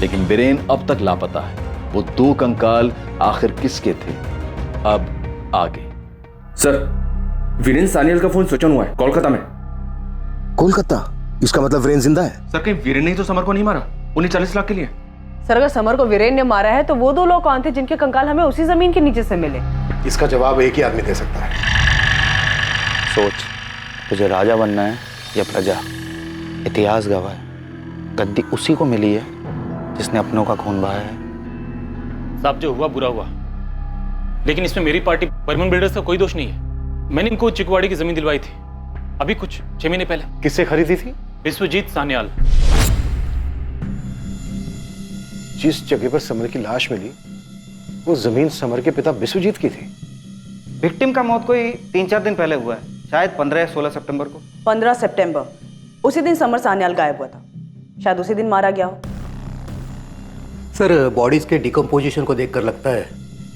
लेकिन वीरेन अब तक लापता है। वो 2 कंकाल आखिर किसके थे, अब आगे। सर, वीरेन सानियल का फोन स्विच ऑन हुआ है कोलकाता में। कोलकाता? इसका मतलब वीरेन जिंदा है? सर, कहीं वीरेन ने ही तो समर को नहीं मारा उन्हें 40 लाख के लिए? सर, अगर समर को वीरेन ने मारा है तो वो 2 लोग कौन थे जिनके कंकाल हमें उसी जमीन के नीचे से मिले? इसका जवाब एक ही आदमी दे सकता है। सोच, तुझे राजा बनना है या प्रजा? इतिहास गवाह है, गद्दी उसी को मिली है जिसने अपनों का खून बहाया है। साहब, जो हुआ बुरा हुआ, लेकिन इसमें मेरी पार्टी बर्मन बिल्डर्स का कोई दोष नहीं है। मैंने इनको चिकवाड़ी की जमीन दिलवाई थी अभी कुछ 6 महीने पहले। किससे खरीदी थी? विश्वजीत सान्याल। जिस जगह पर समर की लाश मिली वो जमीन समर के पिता विश्वजीत की थी। विक्टिम का मौत कोई 3-4 दिन पहले हुआ है, शायद 15 या 16 सितंबर को। 15 सितंबर, उसी दिन समर सान्याल गायब हुआ था। शायद उसी दिन मारा गया हो। सर, बॉडीज के डिकम्पोजिशन को देखकर लगता है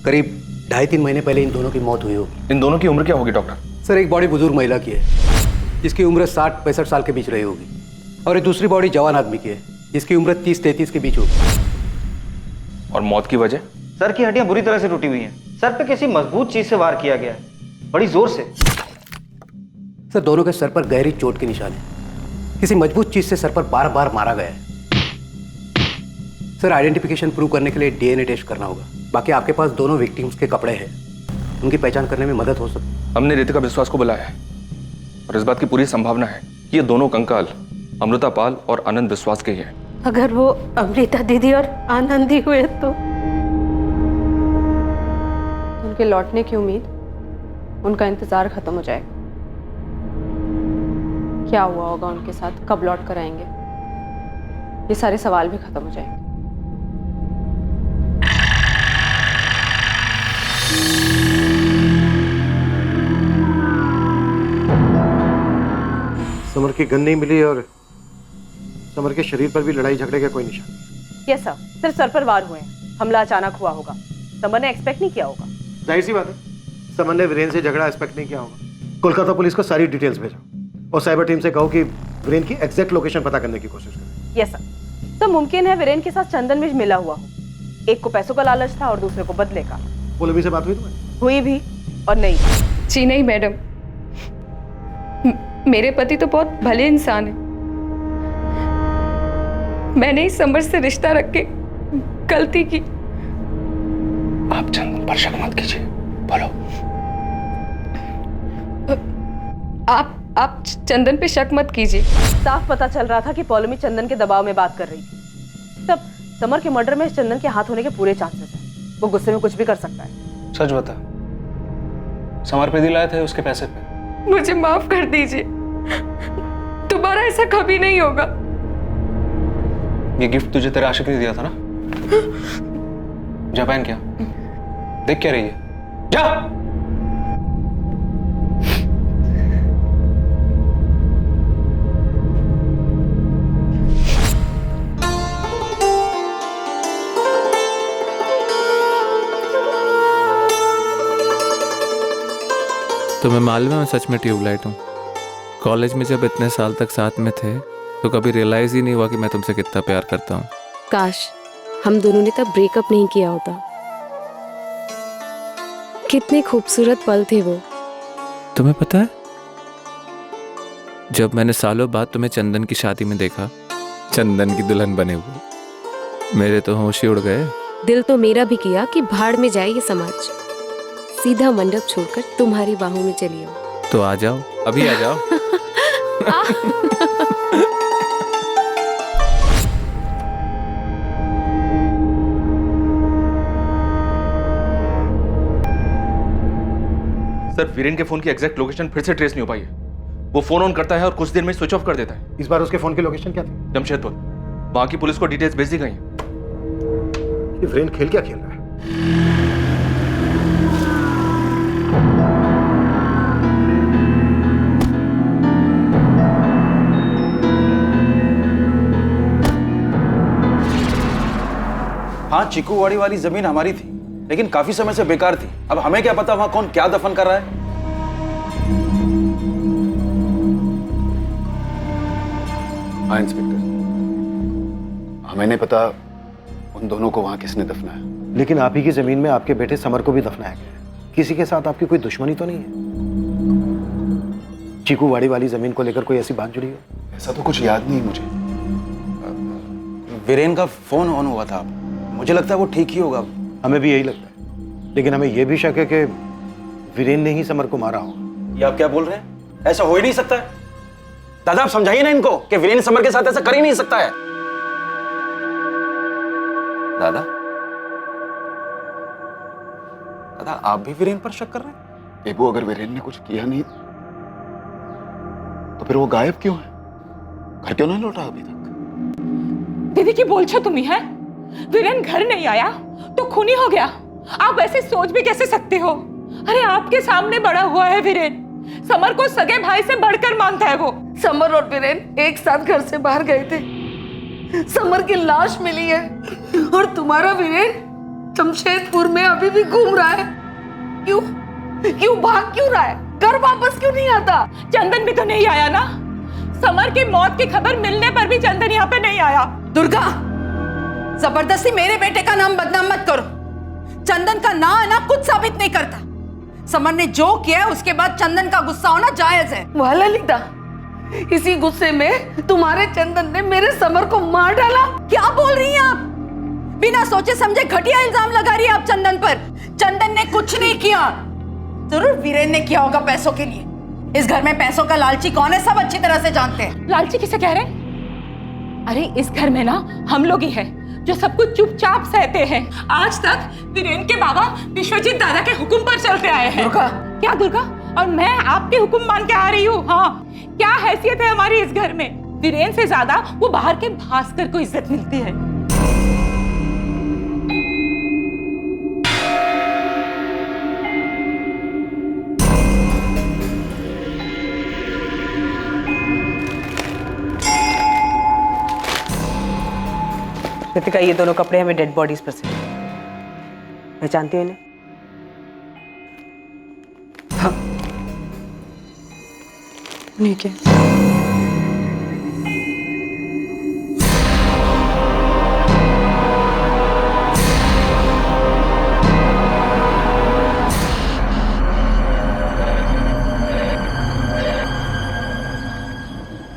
करीब 2.5-3 महीने पहले इन दोनों की मौत हुई होगी। इन दोनों की उम्र क्या होगी डॉक्टर? सर, एक बॉडी बुजुर्ग महिला की है जिसकी उम्र 60-65 साल के बीच रही होगी, और एक दूसरी बॉडी जवान आदमी की है जिसकी उम्र 30-33 के बीच होगी। और मौत की वजह? सर की हड्डियां बुरी तरह से टूटी हुई हैं। सर पे किसी मजबूत चीज से वार किया गया है, बड़ी जोर से। सर, दोनों के सर पर गहरी चोट के निशान है। किसी मजबूत चीज से सर पर बार बार मारा गया है। सर, आइडेंटिफिकेशन प्रूव करने के लिए डीएनए टेस्ट करना होगा। बाकी आपके पास दोनों विक्टिम्स के कपड़े हैं, उनकी पहचान करने में मदद हो सकती। हमने रितिका विश्वास को बुलाया है और इस बात की पूरी संभावना है कि ये दोनों कंकाल अमृता पाल और आनंद विश्वास के ही हैं। अगर वो अमृता दीदी और आनंद ही हुए तो उनके लौटने की उम्मीद, उनका इंतजार खत्म हो जाएगा। क्या हुआ होगा उनके साथ, कब लौट कर आएंगे, ये सारे सवाल भी खत्म हो जाएंगे। समर की गन नहीं मिली और समर के शरीर पर भी लड़ाई झगड़े का कोई निशान नहीं। यस सर, सिर्फ सर पर वार हुए हैं। हमला अचानक हुआ होगा, समर ने एक्सपेक्ट नहीं किया होगा। जाहिर सी बात है, समर ने वीरेन से झगड़ा एक्सपेक्ट नहीं किया होगा। कोलकाता पुलिस को सारी डिटेल्स भेजो और साइबर टीम से कहो कि वीरेन की एग्जैक्ट लोकेशन पता करने की कोशिश करें। Yes sir. तो मुमकिन है वीरेन के साथ चंदन मिर्ज मिला हुआ हो। एक को पैसों का लालच था और दूसरे को बदले का। पौलमी से बात हुई तुम्हारी? हुई भी और नहीं। जी नहीं मैडम, मेरे पति तो बहुत भले इंसान है। मैंने ही समर से रिश्ता रख के गलती की। आप चंदन पर शक मत कीजिए, बोलो। आप चंदन पे शक मत कीजिए। साफ पता चल रहा था कि पौलमी चंदन के दबाव में बात कर रही थी। तब समर के मर्डर में चंदन के हाथ होने के पूरे चांसेस हैं। वो गुस्से में कुछ भी कर सकता है। सच बता, समर पे दिलाए थे उसके पैसे पे? मुझे माफ कर दीजिए, दोबारा ऐसा कभी नहीं होगा। ये गिफ्ट तुझे तेरे आशिक ने दिया था ना? जा पहन क्या, देख क्या रही है, जा। तुम्हें मालूम है मैं सच में ट्यूबलाइट हूँ। कॉलेज में जब इतने साल तक साथ में थे तो कभी रियलाइज ही नहीं हुआ कि मैं तुमसे कितना प्यार करता हूँ। काश हम दोनों ने तब ब्रेकअप नहीं किया होता। कितने खूबसूरत पल थे वो। तुम्हें पता है, जब मैंने सालों बाद तुम्हें चंदन की शादी में देखा, चंदन की दुल्हन बने हुए, मेरे तो होश ही उड़ गए। दिल तो मेरा भी किया कि भाड़ में जाए ये समाज, सीधा मंडप छोड़कर तुम्हारी बाहों में चली आओ। तो आ जाओ, अभी आ जाओ। सर, वीरेन के फोन की एग्जैक्ट लोकेशन फिर से ट्रेस नहीं हो पाई है। वो फोन ऑन करता है और कुछ देर में स्विच ऑफ कर देता है। इस बार उसके फोन की लोकेशन क्या थी? जमशेदपुर। वहां की पुलिस को डिटेल्स भेज दी गई हैं। ये वीरेन खेल क्या खेल रहा है? हाँ, चिकूवाड़ी वाली जमीन हमारी थी, लेकिन काफी समय से बेकार थी। अब हमें क्या पता वहां कौन क्या दफन कर रहा है। हाँ इंस्पेक्टर, हमें नहीं पता उन दोनों को वहां किसने दफनाया। लेकिन आप ही की जमीन में आपके बेटे समर को भी दफनाया गया है। किसी के साथ आपकी कोई दुश्मनी तो नहीं है? चीकू वाड़ी वाली जमीन को लेकर कोई ऐसी बात जुड़ी हो? ऐसा तो कुछ याद नहीं मुझे। वीरेन का फोन ऑन हुआ था, मुझे लगता है वो ठीक ही होगा। हमें भी यही लगता है, लेकिन हमें यह भी शक है कि वीरेन ने ही समर को मारा होगा। ये आप क्या बोल रहे हैं? ऐसा हो ही नहीं सकता है। दादा आप समझाइए ना इनको कि वीरेन समर के साथ ऐसा कर ही नहीं सकता है। दादा दादा आप भी वीरेन पर शक कर रहे हैं? बेबू अगर वीरेन ने कुछ किया नहीं तो फिर वो गायब क्यों है? घर क्यों नहीं लौटा अभी तक? दीदी की बोल छो तुम्ही है? वीरेन घर नहीं आया तो खूनी हो गया। आप ऐसे सोच भी कैसे सकते हो? अरे आपके सामने बड़ा हुआ है वीरेन, समर को सगे भाई से बढ़कर मानता है वो। समर और वीरेन एक साथ घर से बाहर गए थे, समर की लाश मिली है और तुम्हारा वीरेन जमशेदपुर में अभी भी घूम रहा है। क्यों भाग क्यों रहा है? घर वापस क्यों नहीं आता? चंदन भी तो नहीं आया ना। समर की मौत की खबर मिलने पर भी चंदन यहाँ पे नहीं आया। दुर्गा, जबरदस्ती मेरे बेटे का नाम बदनाम मत करो। चंदन का ना आना कुछ साबित नहीं करता। समर ने जो किया उसके बाद चंदन का गुस्सा होना जायज है। वाह ललिता, इसी गुस्से में तुम्हारे चंदन ने मेरे समर को मार डाला। क्या बोल रही हैं आप? बिना सोचे समझे घटिया इल्जाम लगा रही है आप चंदन पर। चंदन ने कुछ नहीं किया, जरूर वीरेन ने किया होगा पैसों के लिए। इस घर में पैसों का लालची कौन है सब अच्छी तरह से जानते हैं। लालची किसे कह रहे? अरे इस घर में ना हम लोग ही हैं जो सब कुछ चुपचाप सहते हैं। आज तक वीरेन के बाबा विश्वजीत दादा के हुक्म पर चलते आए हैं। दुर्गा। क्या दुर्गा? और मैं आपके हुक्म मान के आ रही हूँ। हाँ, क्या हैसियत है हमारी इस घर में? वीरेन से ज्यादा वो बाहर के भास्कर को इज्जत मिलती है। कृतिका, ये दोनों कपड़े हमें डेड बॉडीज पर से पहचानती हो इन्हें? हाँ, नहीं क्या?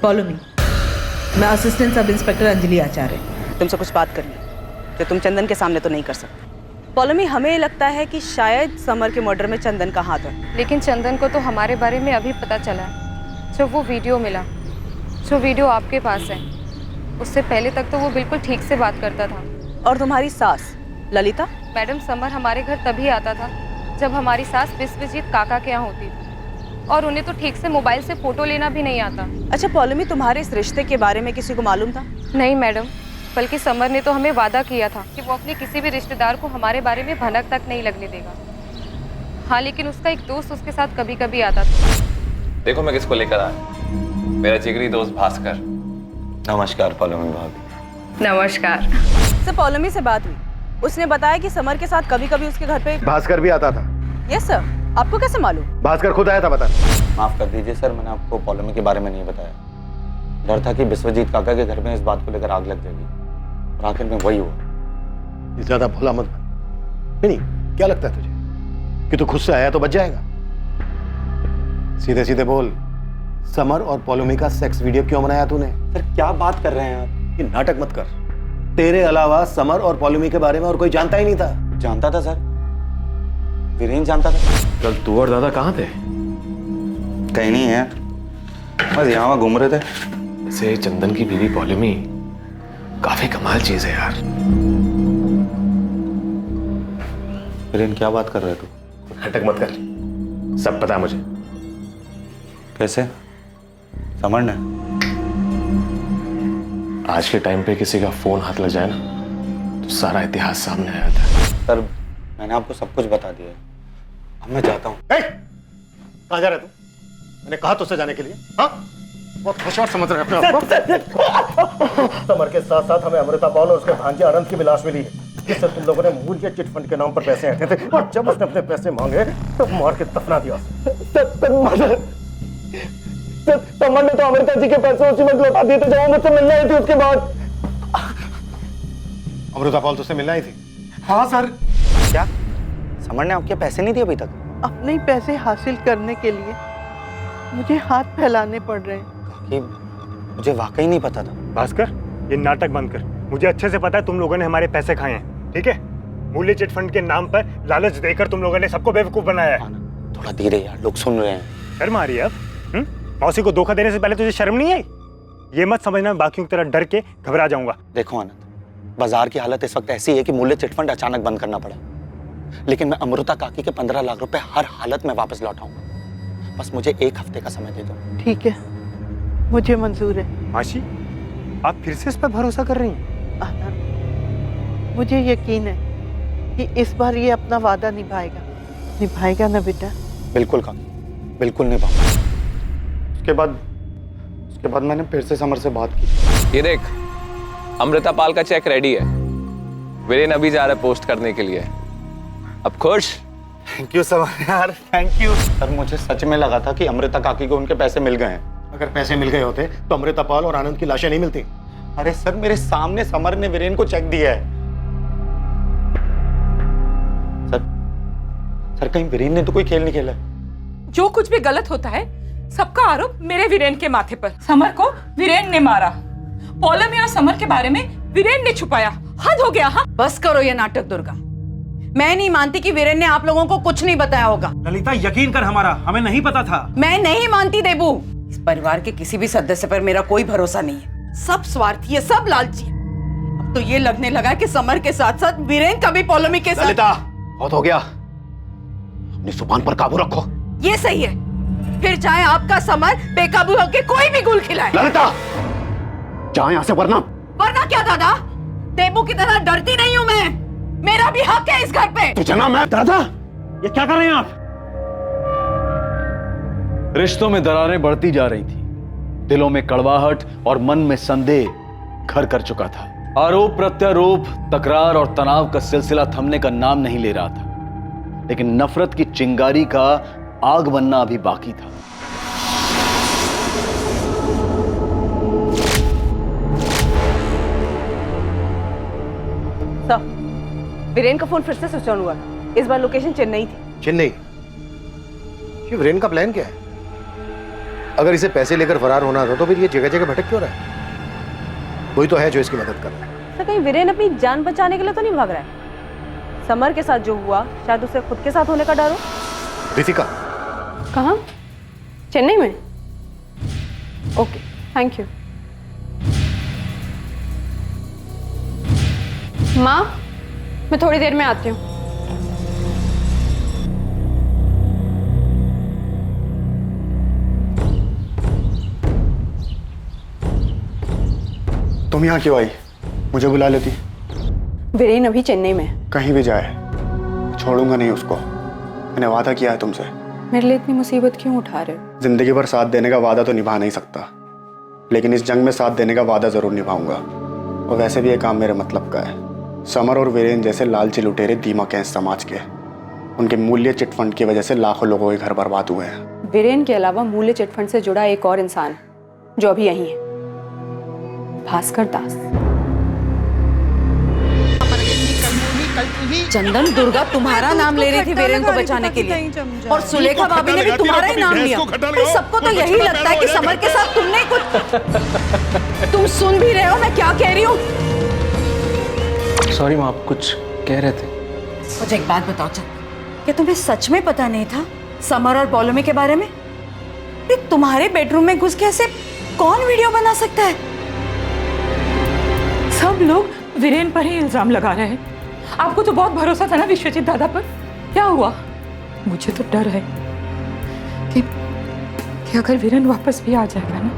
Follow me. मैं असिस्टेंट सब इंस्पेक्टर अंजलि आचार्य। तुमसे कुछ बात करनी जो तुम चंदन के सामने तो नहीं कर सकते। Follow me. हमें लगता है कि शायद समर के मर्डर में चंदन का हाथ है। लेकिन चंदन को तो हमारे बारे में अभी पता चला है। जब वो वीडियो मिला, जो वीडियो आपके पास है, उससे पहले तक तो वो बिल्कुल ठीक से बात करता था। और तुम्हारी सास ललिता? मैडम, समर हमारे घर तभी आता था जब हमारी सास विश्वजीत काका के यहाँ होती थी, और उन्हें तो ठीक से मोबाइल से फोटो लेना भी नहीं आता। अच्छा फॉलो मी, तुम्हारे इस रिश्ते के बारे में किसी को मालूम था? नहीं मैडम, बल्कि समर ने तो हमें वादा किया था कि वो अपने किसी भी रिश्तेदार को हमारे बारे में भनक तक नहीं लगने देगा। हाँ, लेकिन उसका एक दोस्त उसके साथ कभी कभी आता था। देखो मैं किसको लेकर आया, मेरा जिगरी दोस्त भास्कर। नमस्कार पलोमी भाभी। नमस्कार। सर, पौलमी से बात हुई, उसने बताया कि समर के साथ कभी कभी उसके घर पे भास्कर भी आता था। Yes sir. आपको कैसे मालूम? भास्कर खुद आया था बता। माफ कर दीजिए सर, मैंने आपको पॉलोमी के बारे में नहीं बताया। डर था कि विश्वजीत काका के घर में इस बात को लेकर आग लग जाएगी, और आखिर में वही हुआ। ज्यादा भोला मत बन। नहीं, क्या लगता है तुझे कि तू खुद से आया तो बच जाएगा? सीधे सीधे बोल, समर और पॉलोमी का सेक्स वीडियो क्यों बनाया तूने? सर क्या बात कर रहे हैं आप? ये नाटक मत कर। तेरे अलावा समर और पॉलोमी के बारे में और कोई जानता ही नहीं था। जानता था सर, वीरेन जानता था। कल तू और दादा कहाँ थे? कहीं नहीं है, बस यहाँ घूम रहे थे। से चंदन की बीवी पॉलोमी काफी कमाल चीज है यार। वीरेन क्या बात कर रहे तू? नाटक मत कर, सब पता है मुझे। कैसे? समर ने? आज के टाइम पे किसी का फोन हाथ लग जाए ना तो सारा इतिहास सामने आ जाता है। सर मैंने आपको सब कुछ बता दिया है, अब मैं जाता हूँ। कहाँ जा रहे तू? मैंने कहा तुझसे जाने के लिए। हाँ, बहुत होशियार समझ रहे हैं अपने आप को। समर के साथ साथ हमें अमृता पॉल और उसके भांजे आनंद की भी लाश मिली है, जिससे तुम लोगों ने मूल्य चिट फंड के नाम पर पैसे हटे थे, और जब उसने अपने पैसे मांगे तो मार के दफना दिया। समर ने तो अमृता जी के पैसे उसी वक्त लौटा दिए थे जब वो मुझसे मिलने आई थी। उसके बाद अमृता पाल तुझसे मिलना ही थी। हाँ सर। क्या समर ने आपके पैसे नहीं दिए अभी तक? अपने पैसे हासिल करने के लिए मुझे हाथ फैलाने पड़ रहे हैं। कि मुझे वाकई नहीं पता था। भास्कर, ये नाटक बंद कर। मुझे अच्छे से पता है तुम लोगों ने हमारे पैसे खाए हैं, ठीक है? मूल्य चिट फंड के नाम पर लालच देकर तुम लोगों ने सबको बेवकूफ बनाया है। थोड़ा धीरे यार, लोग सुन रहे हैं। शर्म आ रही है अब? मौसी को धोखा देने से पहले तुझे शर्म नहीं आई? ये मत समझना बाकियों की तरह डर के घबरा जाऊंगा। देखो आनंद, बाजार की हालत इस वक्त ऐसी है कि मूल्य चिटफंड अचानक बंद करना पड़ा, लेकिन मैं अमृता काकी के 15 लाख रुपए हर हालत में वापस लौटाऊंगा। बस मुझे 1 हफ्ते का समय दे दो। ठीक है, मुझे मंजूर है। मासी, आप फिर से इस पर भरोसा कर रही हैं? आनंद, मुझे यकीन है कि इस बार ये अपना वादा निभाएगा ना बेटा? बिल्कुल काकी, बिल्कुल निभाऊंगा। उसके बाद मैंने फिर से समर से बात की। ये देख, अमृता पाल का चेक रेडी है। वीरेन अभी जा रहा है पोस्ट करने के लिए। अब खुश? थैंक यू समर यार, थैंक यू। सर मुझे सच में लगा था कि अमृता काकी को उनके पैसे मिल गए हैं। अगर पैसे मिल गए होते तो अमृता पाल और आनंद की लाशें नहीं मिलती। अरे सर, मेरे सामने समर ने वीरेन को चेक दिया है। सर कहीं वीरेन ने तो कोई खेल नहीं खेला? जो कुछ भी गलत होता है सबका आरोप मेरे वीरेन के माथे पर। समर को वीरेन ने मारा, पौलमी और समर के बारे में वीरेन ने छुपाया। हद हो गया। हाँ, बस करो ये नाटक दुर्गा। मैं नहीं मानती कि वीरेन ने आप लोगों को कुछ नहीं बताया होगा। ललिता, यकीन कर, हमें नहीं पता था। मैं नहीं मानती देबू। इस परिवार के किसी भी सदस्य पर मेरा कोई भरोसा नहीं है। सब स्वार्थी है, सब लालची है। अब तो ये लगने लगा है कि समर के साथ साथ वीरेन का भी पौलमी के साथ। ललिता, बहुत हो गया, अपनी जुबान पर काबू रखो। ये सही है, फिर चाहे आपका समर बेकाबू होकर कोई भी गुल खिलाए। ललिता, जा यहाँ से, वरना क्या दादा? देबू की तरह डरती नहीं हूँ मैं। मेरा भी हक है इस घर पे। तुझे ना मैं। दादा, ये क्या कर रहे हैं आप? रिश्तों में दरारें बढ़ती जा रही थी, दिलों में कड़वाहट और मन में संदेह घर कर चुका था। आरोप प्रत्यारोप, तकरार और तनाव का सिलसिला थमने का नाम नहीं ले रहा था, लेकिन नफरत की चिंगारी का आग बनना अभी बाकी था। वीरेन का फोन फिर से स्विच ऑन हुआ था। इस बार लोकेशन चेन्नई थी। चेन्नई? ये वीरेन का प्लान क्या है? अगर इसे पैसे लेकर फरार होना था तो फिर ये जगह जगह भटक क्यों रहा है? कोई तो है जो इसकी मदद कर रहा है। सर, कहीं वीरेन अपनी जान बचाने के लिए तो नहीं भाग रहा है? समर के साथ जो हुआ शायद उसे खुद के साथ होने का डर हो। रितिका, कहाँ? चेन्नई में? Okay, thank you. माँ, मैं थोड़ी देर में आती हूँ। तुम यहाँ क्यों आई? मुझे बुला लेती। वीरेन अभी चेन्नई में। कहीं भी जाए, छोड़ूंगा नहीं उसको। मैंने वादा किया है तुमसे। मेरे लिए इतनी मुसीबत क्यों उठा रहे हो? जिंदगी भर साथ देने का वादा तो निभा नहीं सकता, लेकिन इस जंग में साथ देने का वादा जरूर निभाऊंगा। और वैसे भी ये काम मेरे मतलब का है। समर और वीरेन जैसे लालची लुटेरे दीमक हैं इस समाज के। उनके मूल्य चिटफंड की वजह से लाखों लोगों के घर बर्बाद हुए हैं। वीरेन के अलावा मूल्य चिटफंड से जुड़ा एक और इंसान जो अभी यहीं है, भास्कर दास। चंदन, दुर्गा तुम्हारा नाम ले रही थी वीरेन को बचाने के लिए, और सुलेखा भाभी ने भी तुम्हारा ही नाम लिया। सबको तो यही लगता है कि समर के साथ तुमने कुछ। तुम सुन भी रहे हो मैं क्या कह रही हूँ? सॉरी माँ, आप कुछ कह रहे थे। मुझे एक बात बताओ चंदन, क्या तुम्हें सच में पता नहीं था समर और पौलमी के बारे में? ये तुम्हारे बेडरूम में घुस के ऐसे कौन वीडियो बना सकता है? सब लोग वीरेन पर ही इल्जाम लगा रहे हैं। आपको तो बहुत भरोसा था ना विश्वजीत दादा पर। क्या हुआ? मुझे तो डर है कि अगर वीरेन वापस भी आ जाएगा ना,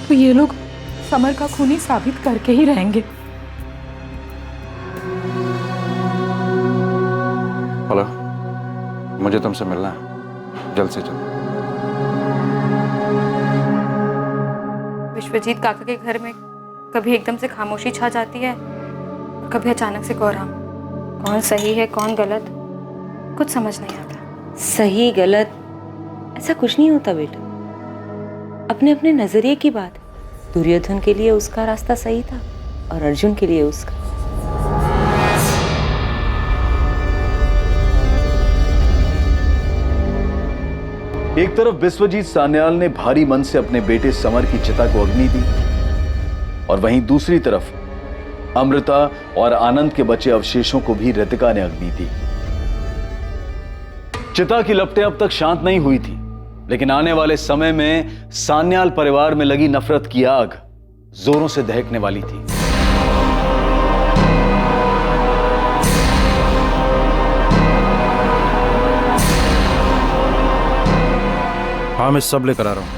तो ये लोग समर का खूनी साबित करके ही रहेंगे। हेलो, मुझे तुमसे मिलना है, जल्द से जल्द। विश्वजीत काका के घर में कभी एकदम से खामोशी छा जाती है, कभी अचानक से कोहराम। कौन सही है कौन गलत, कुछ समझ नहीं आता। सही गलत ऐसा कुछ नहीं होता बेटा, अपने अपने नजरिए की बात। दुर्योधन के लिए उसका रास्ता सही था और अर्जुन के लिए उसका। एक तरफ विश्वजीत सान्याल ने भारी मन से अपने बेटे समर की चिता को अग्नि दी और वहीं दूसरी तरफ अमृता और आनंद के बचे अवशेषों को भी रितिका ने अग्नि दी। चिता की लपटें अब तक शांत नहीं हुई थी, लेकिन आने वाले समय में सान्याल परिवार में लगी नफरत की आग जोरों से दहकने वाली थी। हाँ, मैं सब लेकर आ रहा हूं।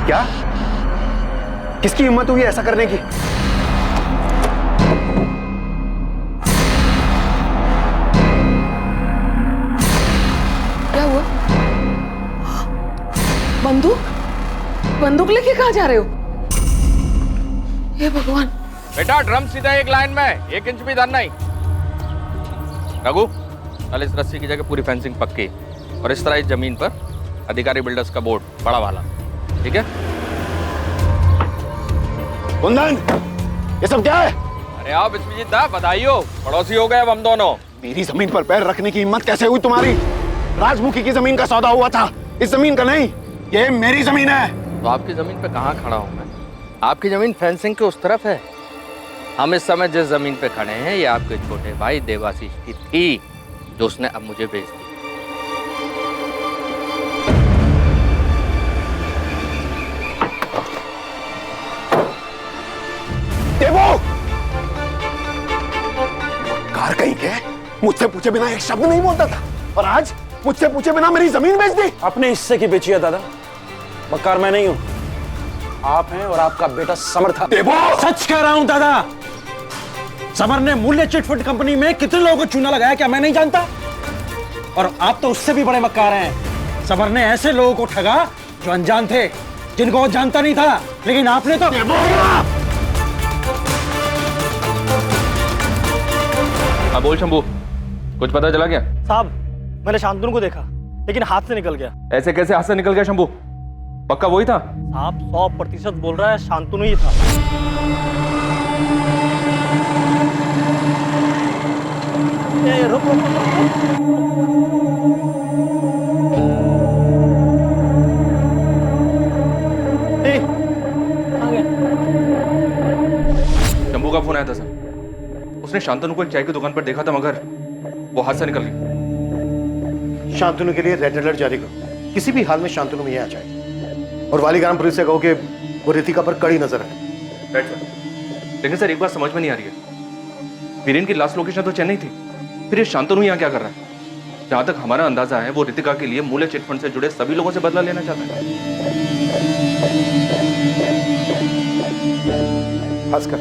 क्या? किसकी हिम्मत हुई ऐसा करने की? क्या हुआ? बंदूक लेके कहाँ जा रहे हो? हे भगवान। बेटा ड्रम सीधा एक लाइन में, 1 इंच भी इधर नहीं। रघु, कल इस रस्सी की जगह पूरी फेंसिंग पक्की और इस तरह इस जमीन पर अधिकारी बिल्डर्स का बोर्ड बड़ा वाला, ठीक है? कुंदन, ये सब क्या है? अरे आओ विश्वजीत दा, बधाई हो, पड़ोसी हो गए अब हम दोनों। मेरी जमीन पर पैर रखने की हिम्मत कैसे हुई तुम्हारी? राजमुखी की जमीन का सौदा हुआ था, इस जमीन का नहीं। ये मेरी जमीन है। तो आपकी जमीन पे कहाँ खड़ा हूँ मैं? आपकी जमीन फेंसिंग के उस तरफ है। हम इस समय जिस जमीन पे खड़े हैं ये आपके छोटे भाई देवाशीष की थी, जो उसने अब मुझे बेच दी। देवो! कार कहीं के मुझसे पूछे बिना एक शब्द नहीं बोलता था और आज मुझसे पूछे बिना मेरी जमीन बेच दी। अपने हिस्से की बेची है दादा। मक्कार मैं नहीं हूं, आप हैं और आपका बेटा समर था। देवो! सच कह रहा हूं दादा। समर ने मूल्य चिटफंड कंपनी में कितने लोगों को चूना लगाया क्या मैं नहीं जानता? और आप तो उससे भी बड़े मक्कार हैं। समर ने ऐसे लोगों को ठगा जो अनजान थे, जिनको वो जानता नहीं था, लेकिन आपने तो। हाँ बोल शंभू, कुछ पता चला क्या? साहब, मैंने शांतनु को देखा, लेकिन हाथ से निकल गया। ऐसे कैसे हाथ से निकल गया शंभू? पक्का वही था? साहब 100% बोल रहा है शांतनु ही था। रुक रुक शंभू का फोन आया था सर। उसने शांतनु को एक चाय की दुकान पर देखा था, मगर वो हाथ से निकल गई। शांतनु के लिए रेड अलर्ट जारी करो। किसी भी हाल में शांतनु में आ जाए और वालीग्राम पुलिस से कहो कि वो रितिका पर कड़ी नजर है। Right sir. लेकिन सर एक बात समझ में नहीं आ रही है, वीरेन की लास्ट लोकेशन तो चेन्नई थी, फिर ये शांतनु यहाँ क्या कर रहा है? जहां तक हमारा अंदाजा है वो रितिका के लिए मूल्य चिटफंड से जुड़े सभी लोगों से बदला लेना चाहता है। भास्कर,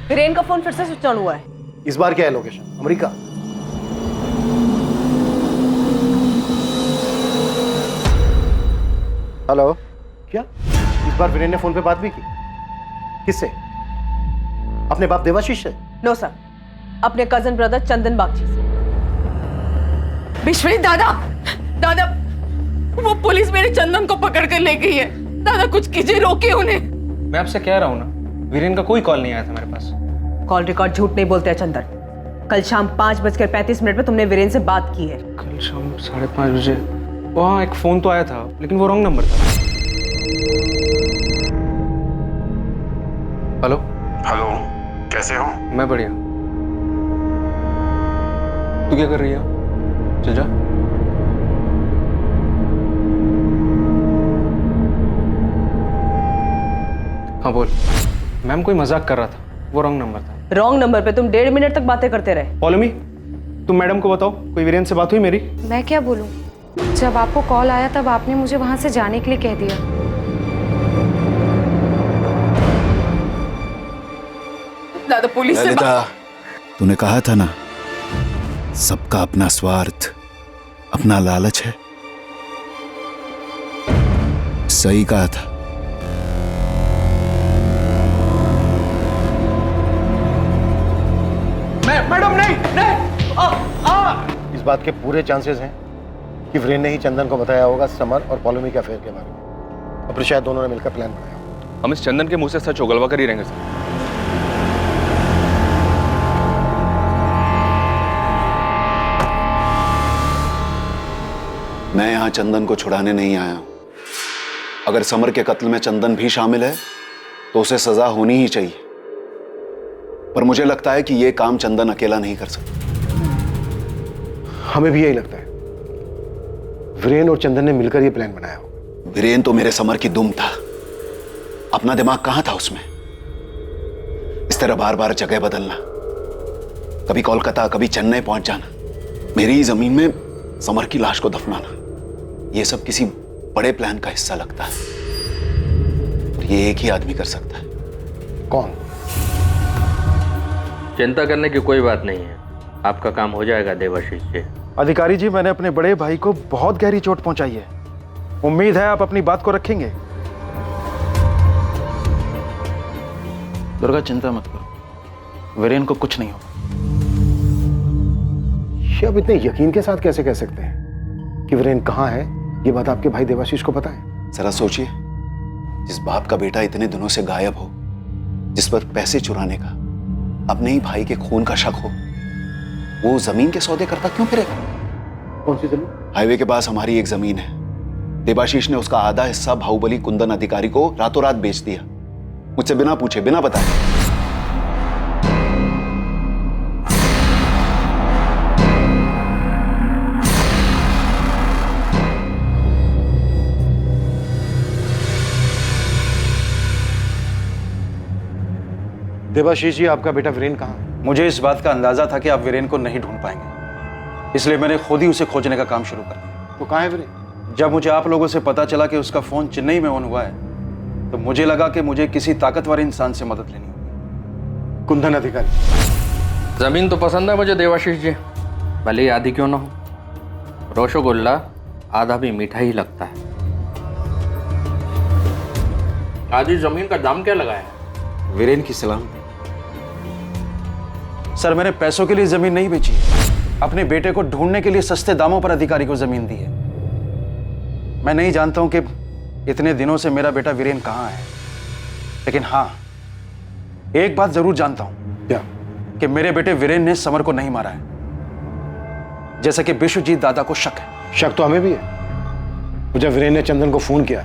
वीरेन का फोन फिर से स्विच ऑन हुआ है। इस बार क्या है लोकेशन? अमेरिका? हेलो, क्या इस बार वीरेन ने फोन पे बात भी की? किससे? अपने बाप देवाशीष से? नो सर, अपने कजन ब्रदर चंदन बागची से। विश्वजीत दादा, दादा वो पुलिस मेरे चंदन को पकड़ कर ले गई है। दादा कुछ कीजिए, रोके उन्हें। मैं आपसे कह रहा हूँ ना, वीरेन का कोई कॉल नहीं आया था मेरे पास। कॉल रिकॉर्ड झूठ नहीं बोलते हैं चंदन। कल शाम 5:35 में तुमने वीरेन से बात की है। कल शाम 5:30 बजे वहाँ एक फोन तो आया था, लेकिन वो रॉन्ग नंबर था। हेलो हेलो, कैसे हो? मैं बढ़िया। तू क्या कर रही है? चल जा। हाँ बोल। मैम कोई मजाक कर रहा था, वो रॉन्ग नंबर था। रॉन्ग नंबर पे तुम 1.5 मिनट तक बातें करते रहे। पॉलमी, तुम मैडम को बताओ कोई वीरेन से बात हुई मेरी? मैं क्या बोलूं? जब आपको कॉल आया तब आपने मुझे वहां से जाने के लिए कह दिया। दादा पुलिस से तूने कहा था ना, सबका अपना स्वार्थ, अपना लालच है। सही कहा था। मैडम नहीं, नहीं। बात के पूरे चांसेस हैं कि वीरेन ने ही चंदन को बताया होगा समर और पॉलोमी के अफेयर के बारे में, और फिर शायद दोनों ने मिलकर प्लान बनाया। हम इस चंदन के मुंह से सच उगलवा कर ही रहेंगे सर। मैं यहां चंदन को छुड़ाने नहीं आया हूं। अगर समर के कत्ल में चंदन भी शामिल है तो उसे सजा होनी ही चाहिए, पर मुझे लगता है कि यह काम चंदन अकेला नहीं कर सकता। हमें भी यही लगता है। वीरेन और चंदन ने मिलकर यह प्लान बनाया होगा। वीरेन तो मेरे समर की दुम था, अपना दिमाग कहां था उसमें। इस तरह बार बार जगह बदलना, कभी कोलकाता कभी चेन्नई पहुंच जाना, मेरी ही जमीन में समर की लाश को दफनाना, यह सब किसी बड़े प्लान का हिस्सा लगता है। और ये एक ही आदमी कर सकता है। कौन? चिंता करने की कोई बात नहीं है, आपका काम हो जाएगा देवाशीष जी। अधिकारी जी, मैंने अपने बड़े भाई को बहुत गहरी चोट पहुंचाई है। उम्मीद है आप अपनी बात को रखेंगे। दुर्गा चिंता मत करो, वीरेन को कुछ नहीं होगा। ये आप इतने यकीन के साथ कैसे कह सकते हैं कि वीरेन कहाँ है? ये बात आपके भाई देवाशीष को पता है? जरा सोचिए, जिस बाप का बेटा इतने दिनों से गायब हो, जिस पर पैसे चुराने का, अपने ही भाई के खून का शक हो, वो जमीन के सौदे करता क्यों फिरेगा? कौन सी जमीन? हाईवे के पास हमारी एक जमीन है। देवाशीष ने उसका आधा हिस्सा बाहुबली कुंदन अधिकारी को रातों रात बेच दिया, मुझसे बिना पूछे बिना बताए। देवाशीष जी, आपका बेटा वीरेन कहाँ है? मुझे इस बात का अंदाजा था कि आप वीरेन को नहीं ढूंढ पाएंगे, इसलिए मैंने खुद ही उसे खोजने का काम शुरू कर दिया। तो कहाँ है वीरेन? जब मुझे आप लोगों से पता चला कि उसका फोन चेन्नई में ऑन हुआ है, तो मुझे लगा कि मुझे किसी ताकतवर इंसान से मदद लेनी होगी। कुंदन अधिकारी। जमीन तो पसंद है मुझे देवाशीष जी, भले ही आधी क्यों ना हो। रसगुल्ला आधा भी मीठा ही लगता है। आधी जमीन का दाम क्या लगाया है? वीरेन की सलामती। सर, मैंने पैसों के लिए जमीन नहीं बेची, अपने बेटे को ढूंढने के लिए सस्ते दामों पर अधिकारी को जमीन दी है। मैं नहीं जानता हूं कि इतने दिनों से मेरा बेटा वीरेन कहां है, लेकिन हां, एक बात जरूर जानता हूं। क्या? कि मेरे बेटे वीरेन ने समर को नहीं मारा है, जैसा कि विश्वजीत दादा को शक है। शक तो हमें भी है। जब वीरेन ने चंदन को फोन किया,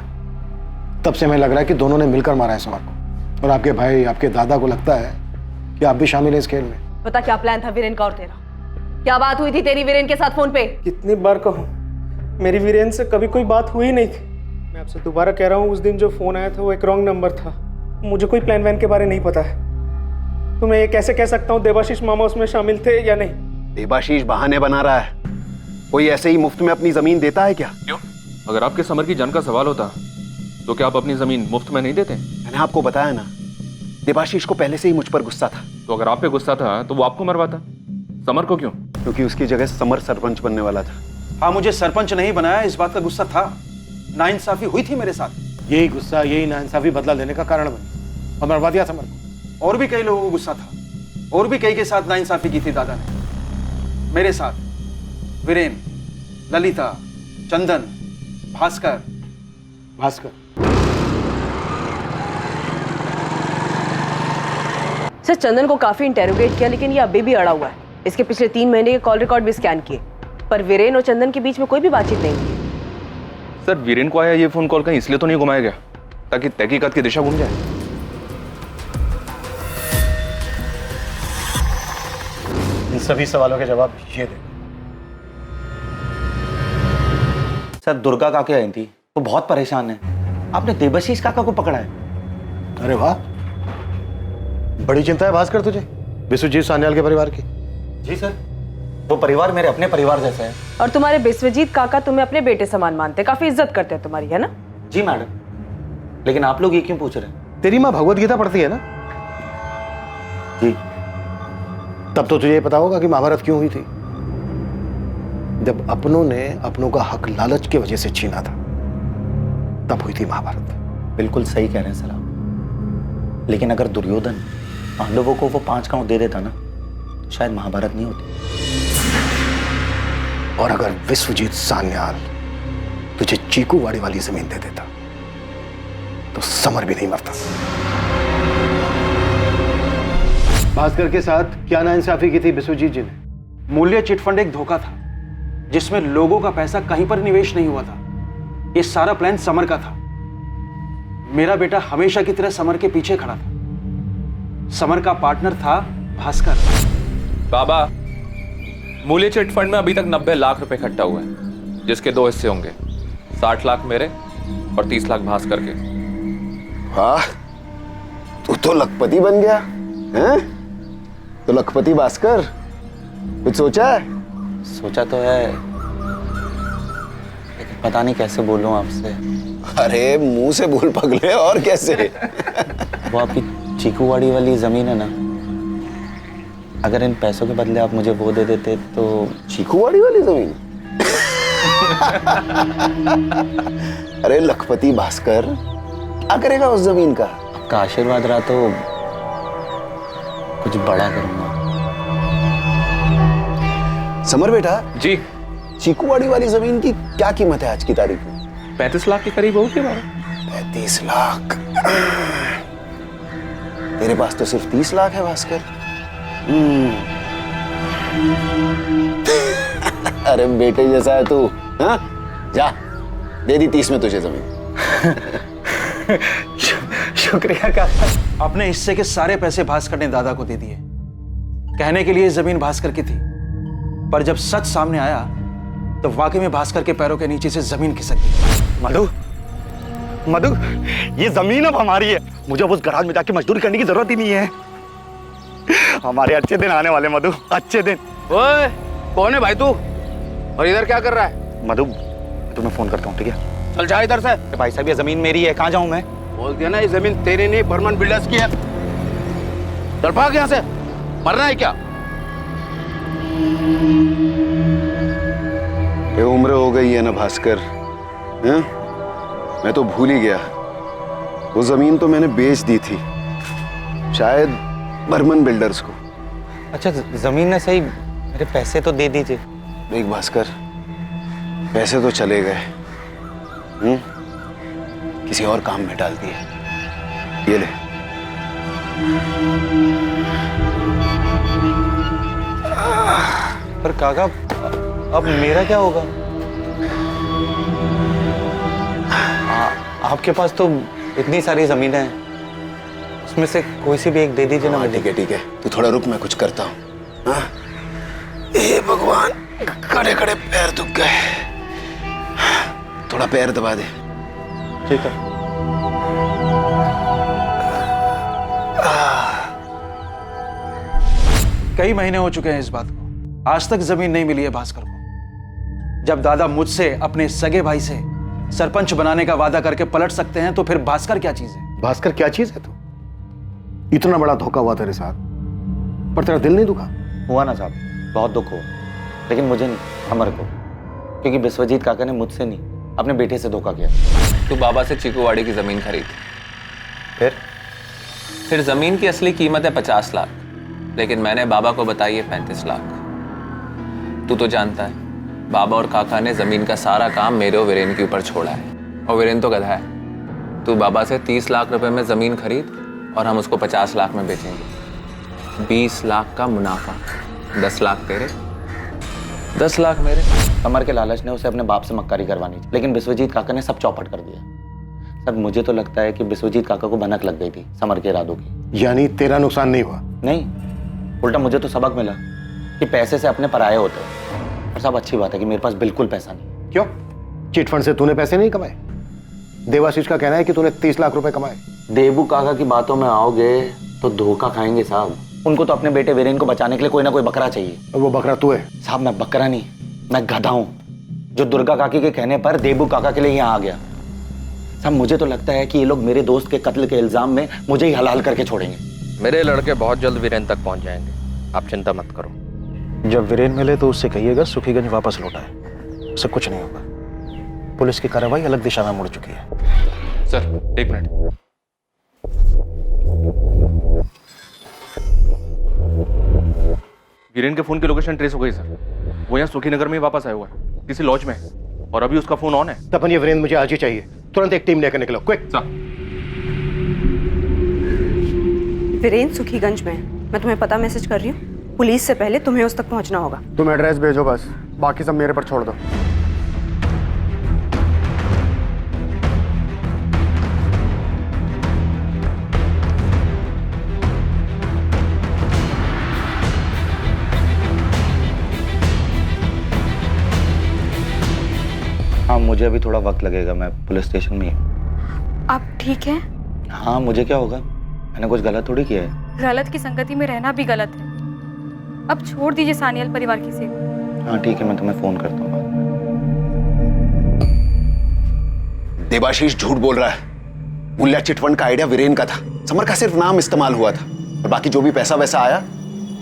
तब से हमें लग रहा है कि दोनों ने मिलकर मारा है समर को। और आपके भाई, आपके दादा को लगता है कि आप भी शामिल हैं इस खेल में। पता क्या प्लान था वीरेन का और तेरा? क्या बात हुई थी तेरी वीरेन के साथ फोन पे? कितनी बार कहूं, मेरी वीरेन से कभी कोई बात हुई नहीं थी। मैं आपसे दोबारा कह रहा हूं, उस दिन जो फोन आया था वो एक रॉन्ग नंबर था। मुझे कोई प्लान वैन के बारे नहीं पता है। तो मैं ये कैसे कह सकता हूं देवाशीष मामा उसमें शामिल थे या नहीं? देवाशीष बहाने बना रहा है। कोई ऐसे ही मुफ्त में अपनी जमीन देता है क्या? क्यों? अगर आपके समर की जान का सवाल होता तो क्या आप अपनी जमीन मुफ्त में नहीं देते? मैंने आपको बताया ना, देवाशीष को पहले से ही मुझ पर गुस्सा था। तो अगर आप पे गुस्सा था तो वो आपको मरवाता, समर को क्यों? क्योंकि उसकी जगह समर सरपंच बनने वाला था। हाँ, मुझे सरपंच नहीं बनाया, इस बात का गुस्सा था। नाइंसाफी हुई थी मेरे साथ। यही गुस्सा, यही नाइंसाफी बदला लेने का कारण बनी और मरवा दिया समर को। और भी कई लोगों को गुस्सा था, और भी कई के साथ नाइंसाफी की थी दादा ने। मेरे साथ वीरेन, ललिता, चंदन, भास्कर। सर, चंदन को काफी इंटेरोगेट किया, लेकिन ये अभी भी अड़ा हुआ है। इसके पिछले 3 महीने के कॉल रिकॉर्ड भी स्कैन किए, पर वीरेन और चंदन के बीच में कोई भी बातचीत नहीं हुई। सर, वीरेन को आया ये फोन कॉल कहीं इसलिए तो नहीं घुमाया गया ताकि तहकीकात की दिशा घूम जाए? इन सभी सवालों के जवाब ये दे। सर, दुर्गा काकी आई थी, वो बहुत परेशान है। आपने देवाशीष काका को पकड़ा है। अरे वाह, बड़ी चिंता है भास्कर तुझे विश्वजीत सान्याल के परिवार की। जी सर, वो परिवार मेरे अपने परिवार जैसा है। और तुम्हारे विश्वजीत काका तुम्हें अपने बेटे समान मानते, काफी इज्जत करते हैं तुम्हारी, है ना? जी मैडम, लेकिन आप लोग ये क्यों पूछ रहे हैं? तेरी माँ भगवत गीता पढ़ती है ना? जी। तब तो तुझे पता होगा कि महाभारत क्यों हुई थी। जब अपनों ने अपनों का हक लालच की वजह से छीना था, तब हुई थी महाभारत। बिल्कुल सही कह रहे हैं सर आप। लेकिन अगर दुर्योधन पांडवों को वो 5 गांव दे देता ना, तो शायद महाभारत नहीं होती। और अगर विश्वजीत सान्याल तुझे चीकूवाड़ी वाली जमीन दे देता तो समर भी नहीं मरता। भास्कर के साथ क्या नाइंसाफी की थी विश्वजीत जी ने? मूल्य चिटफंड एक धोखा था जिसमें लोगों का पैसा कहीं पर निवेश नहीं हुआ था। ये सारा प्लान समर का था। मेरा बेटा हमेशा की तरह समर के पीछे खड़ा था। समर का पार्टनर था भास्कर। बाबा, मूल्य चिट फंड में अभी तक 90 लाख रुपए इकट्ठा हुआ है, जिसके 2 हिस्से होंगे, 60 लाख मेरे और 30 लाख भास्कर के। वाह, तू तो लखपति बन गया हैं? तो लखपति भास्कर, कुछ सोचा है? सोचा तो है, लेकिन पता नहीं कैसे बोलूं आपसे। अरे मुंह से बोल पगले, और कैसे? वो आपकी चीकूवाड़ी वाली जमीन है ना, अगर इन पैसों के बदले आप मुझे वो दे देते तो। चीकूवाड़ी वाली जमीन? अरे लखपति भास्कर, क्या करेगा उस जमीन का? आपका आशीर्वाद रहा तो कुछ बड़ा करूंगा। समर बेटा जी, चीकूवाड़ी वाली जमीन की क्या कीमत है आज की तारीख में? 35 लाख के करीब होगी बाबा। 35 लाख? तेरे पास तो सिर्फ 30 लाख है भास्कर। अरे बेटे जैसा है तू। हाँ, जा दे दी 30 में तुझे जमीन। शुक्रिया काका। अपने हिस्से के सारे पैसे भास्कर ने दादा को दे दिए। कहने के लिए जमीन भास्कर की थी, पर जब सच सामने आया तो वाकई में भास्कर के पैरों के नीचे से जमीन खिसक गई। मधु, मधु, ये जमीन अब हमारी है। मुझे अब उस गराज में जाके मजदूरी करने की जरूरत ही नहीं है। हमारे अच्छे दिन आने वाले मधु, अच्छे दिन। ओए, कौन है भाई तू? और इधर क्या कर रहा है? मधु, तुम्हें फोन करता हूँ, ठीक है? चल जा इधर से। भाई साहब, ये जमीन मेरी है, कहाँ जाऊं मैं? बोल दिया ना, ये जमीन तेरी नहीं, बर्मन बिल्डर्स की है। चल भाग यहाँ से, मरना है क्या? ये उम्र हो गई है ना भास्कर, हैं? मैं तो भूल ही गया। वो जमीन तो मैंने बेच दी थी, शायद बर्मन बिल्डर्स को। अच्छा, जमीन ने सही, मेरे पैसे तो दे दीजिए। देख भास्कर, पैसे तो चले गए, किसी और काम में डाल दिए। ये ले। पर काका, अब मेरा क्या होगा? आपके पास तो इतनी सारी जमीनें हैं, उसमें से कोई सी भी एक दे दीजिए ना। ठीक है ठीक है, तू थोड़ा रुक, मैं कुछ करता हूँ। हाँ? हे भगवान, खड़े खड़े पैर दुख गए, थोड़ा पैर दबा दे। ठीक है। कई महीने हो चुके हैं इस बात को, आज तक जमीन नहीं मिली है भास्कर को। जब दादा मुझसे अपने सगे भाई से सरपंच बनाने का वादा करके पलट सकते हैं तो फिर भास्कर क्या चीज है? भास्कर क्या चीज है? तू इतना बड़ा धोखा हुआ तेरे साथ, पर तेरा दिल नहीं दुखा? हुआ ना साहब, बहुत दुख हुआ, लेकिन मुझे नहीं, अमर को, क्योंकि विश्वजीत काका ने मुझसे नहीं, अपने बेटे से धोखा किया। तू बाबा से चीकूवाड़ी की जमीन खरीद। फिर जमीन की असली कीमत है 50 लाख, लेकिन मैंने बाबा को बताई है 35 लाख। तू तो जानता है, बाबा और काका ने जमीन का सारा काम मेरे और वीरेन के ऊपर छोड़ा है, और वीरेन तो गधा है। तू बाबा से 30 लाख रुपए में जमीन खरीद और हम उसको 50 लाख में बेचेंगे। 20 लाख का मुनाफा, 10 लाख तेरे, 10 लाख मेरे। समर के लालच ने उसे अपने बाप से मक्कारी करवानी थी, लेकिन विश्वजीत काका ने सब चौपट कर दिया। सर, मुझे तो लगता है कि विश्वजीत काका को भनक लग गई थी समर के इरादों की। यानी तेरा नुकसान नहीं हुआ? नहीं, उल्टा मुझे तो सबक मिला कि पैसे से अपने पराये होते हैं। और सब अच्छी बात है कि मेरे पास बिल्कुल पैसा नहीं। क्यों? चिटफंड से तूने पैसे नहीं कमाए? देवाशीष का कहना है कि तूने 30 लाख रुपए कमाए। देबू काका की बातों में आओगे तो धोखा खाएंगे साहब। उनको तो अपने बेटे वीरेन को बचाने के लिए कोई ना कोई बकरा चाहिए। और वो बकरा तू है? साहब, मैं बकरा नहीं, मैं गधा हूं, जो दुर्गा काकी के कहने पर देबू काका के लिए यहाँ आ गया। साहब, मुझे तो लगता है कि ये लोग मेरे दोस्त के कत्ल के इल्जाम में मुझे ही हलाल करके छोड़ेंगे। मेरे लड़के बहुत जल्द वीरेन तक पहुंच जाएंगे, आप चिंता मत करो। जब वीरेन मिले तो उससे कहिएगा सुखीगंज वापस लौटाए, उससे कुछ नहीं होगा। पुलिस की कार्रवाई अलग दिशा में मुड़ चुकी है। Sir, 1 minute. वीरेन के फोन की लोकेशन ट्रेस हो गई सर। वो यहाँ सुखी नगर में ही वापस आया हुआ है, किसी लॉज में है, और अभी उसका फोन ऑन है। तपन, ये वीरेंद्र मुझे आज ही चाहिए। तुरंत एक टीम लेकर निकलो, क्विक। वीरेंद्र सुखीगंज में है। मैं तुम्हें पता मैसेज कर रही हूँ। पुलिस से पहले तुम्हें उस तक पहुंचना होगा। तुम एड्रेस भेजो बस, बाकी सब मेरे पर छोड़ दो। हाँ, मुझे अभी थोड़ा वक्त लगेगा, मैं पुलिस स्टेशन में ही हूँ। आप ठीक हैं? हाँ, मुझे क्या होगा, मैंने कुछ गलत थोड़ी किया है। गलत की संगति में रहना भी गलत है। अब छोड़ दीजिए सानियल परिवार की सेवा। हाँ ठीक है, मैं तुम्हें फोन करता हूँ। देवाशीष झूठ बोल रहा है। मूल्या चिटफंड का आइडिया वीरेन का था, समर का सिर्फ नाम इस्तेमाल हुआ था, और बाकी जो भी पैसा वैसा आया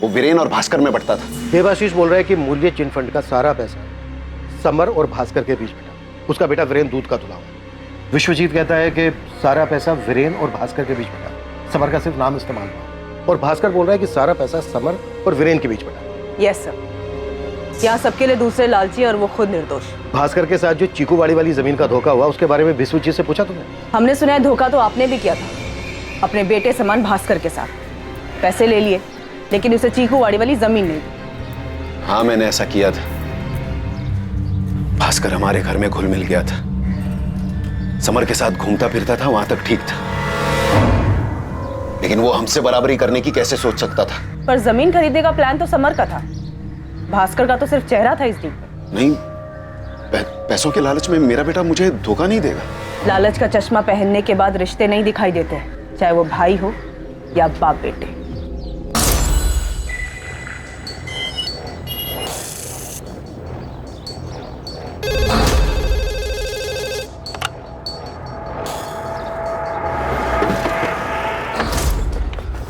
वो वीरेन और भास्कर में बंटता था। देवाशीष बोल रहा है कि मूल्य चिटफंड का सारा पैसा समर और भास्कर के बीच में था। उसका बेटा वीरेन दूध का धुला हुआ है। विश्वजीत कहता है कि सारा पैसा वीरेन और भास्कर के बीच में था, समर का सिर्फ नाम इस्तेमाल हुआ। और भास्कर बोल रहा है कि सारा पैसा समर और वीरेन के बीच में था। यस सर, यहाँ सबके लिए दूसरे लालची और वो खुद निर्दोष। भास्कर के साथ जो चीकूवाड़ी वाली जमीन का धोखा हुआ, उसके बारे में विश्वजीत से पूछा तुमने? हमने सुना है धोखा तो आपने भी किया था अपने बेटे समान भास्कर के साथ। पैसे ले लिए, लेकिन उसे चीकूवाड़ी वाली जमीन नहीं दी। हाँ, मैंने ऐसा किया था। भास्कर हमारे घर में घुल मिल गया था, समर के साथ घूमता फिरता था, वहां तक ठीक था, लेकिन वो हमसे बराबरी करने की कैसे सोच सकता था? पर जमीन खरीदने का प्लान तो समर का था, भास्कर का तो सिर्फ चेहरा था इस डील में। नहीं, पैसों के लालच में मेरा बेटा मुझे धोखा नहीं देगा। लालच का चश्मा पहनने के बाद रिश्ते नहीं दिखाई देते, चाहे वो भाई हो या बाप बेटे।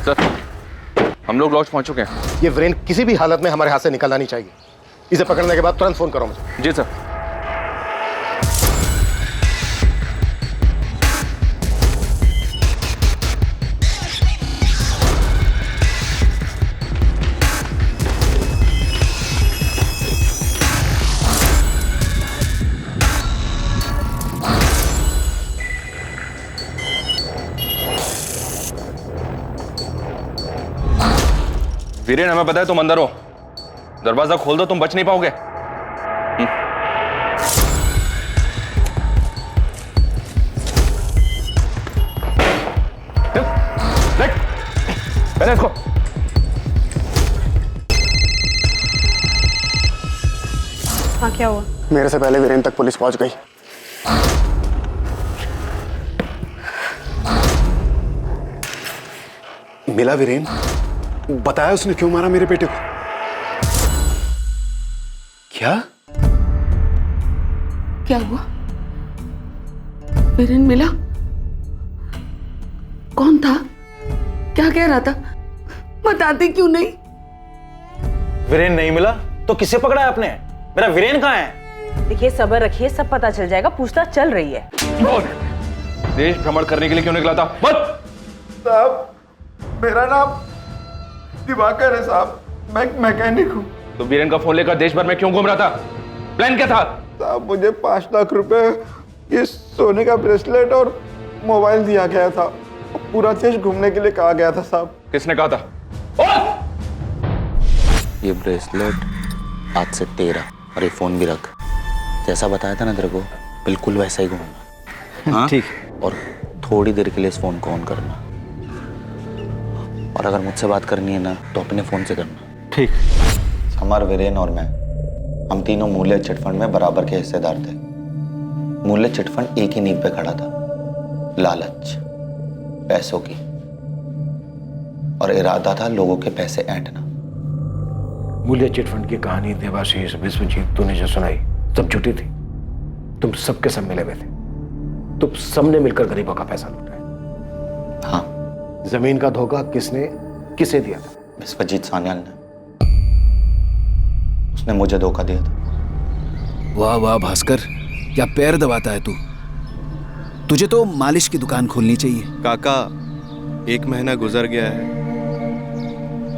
सर, हम लोग लॉज पहुंच चुके हैं। ये वीरेन किसी भी हालत में हमारे हाथ से निकलना नहीं चाहिए। इसे पकड़ने के बाद तुरंत फोन करो मुझे। जी सर। वीरेन, हमें पता है तुम अंदर हो, दरवाजा खोल दो, तुम बच नहीं पाओगे। पहले इसको। हाँ, क्या हुआ? मेरे से पहले वीरेन तक पुलिस पहुंच गई। मिला वीरेन? बताया उसने क्यों मारा मेरे बेटे को? क्या क्या हुआ? वीरेन मिला? कौन था? क्या कह रहा था? बताते क्यों नहीं? वीरेन नहीं मिला तो किसे पकड़ा है आपने? मेरा वीरेन कहाँ है? देखिए, सब्र रखिए, सब पता चल जाएगा। पूछताछ चल रही है। देश भ्रमण करने के लिए क्यों निकला था? बस साहब, मेरा नाम दिवाकर है साहब, मैं मैकेनिक हूँ। तो वीरेन का फोन लेकर देश भर में क्यों घूम रहा था? प्लान क्या था? साहब, मुझे 5 लाख रुपए, ये सोने का ब्रेसलेट और मोबाइल दिया गया था। पूरा देश घूमने के लिए कहा गया था साहब। किसने कहा था? ये ब्रेसलेट आज से तेरा, और ये फोन भी रख। जैसा बताया था ना तेरे को, बिल्कुल वैसा ही घूमना। हाँ? ठीक। और थोड़ी देर के लिए इस फोन को ऑन करना, और अगर मुझसे बात करनी है ना तो अपने फोन से करना। ठीक। समर, वीरेन और मैं, हम तीनों मूल्य चिटफंड में बराबर के हिस्सेदार थे। मूल्य चिटफंड एक ही नींव पे खड़ा था, लालच, पैसों की, और इरादा था लोगों के पैसे ऐंठना। मूल्य चिटफंड की कहानी देवाशीष, विश्वजीत, तूने जो सुनाई सब झूठी थी। तुम सबके सब मिले हुए थे, तुम सबने मिलकर गरीबों का पैसा लूटा है। हाँ। जमीन का धोखा किसने किसे दिया था? विश्वजीत सान्याल ने। उसने मुझे धोखा दिया था। वाह वाह भास्कर, क्या पैर दबाता है तू। तुझे तो मालिश की दुकान खोलनी चाहिए। काका, 1 महीना गुजर गया है,